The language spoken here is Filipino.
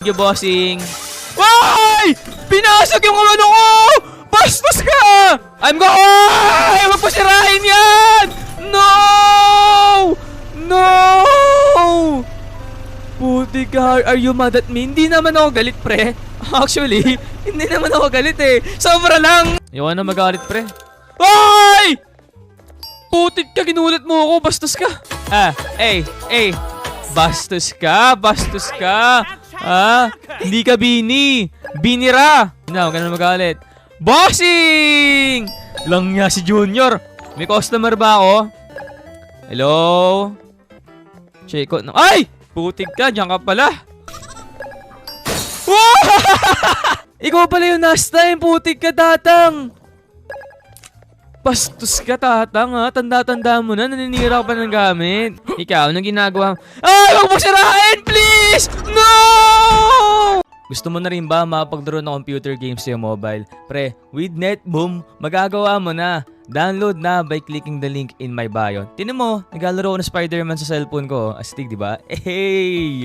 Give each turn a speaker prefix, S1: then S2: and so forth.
S1: Thank you, bossing. Why? Pinasok yung ano ko! Bastos ka! I'm going! Huwag mo sirain yan! No! No! Puti ka, are you mad at me? Hindi naman ako galit, pre. Actually, hindi naman ako galit eh. Sobra lang. Ayaw na magalit, pre. Ay! Putik ka, ginulit mo ako. Bastos ka. Bastos ka, bastos ka. Hindi ka bini. Binira. Huwag ka na magalit. Bossing! Lang niya si Junior. May customer ba ako? Hello? Check ko. Ay! Putik ka, diyan ka pala. Ikaw pala yung last time. Putik ka, tatang. Bastos ka, tatang, ha? Tanda-tanda mo na. Naninira ka pa ng gamit. Ikaw, anong ginagawa? Ay! Huwag mo sirain, please! No! Gusto mo na rin ba makapaglaro ng computer games sa mobile? Pre, with NetBoom, magagawa mo na. Download na by clicking the link in my bio. Tinan mo, naglalaro ko ng Spider-Man sa cellphone ko. Astig, di ba? Hey!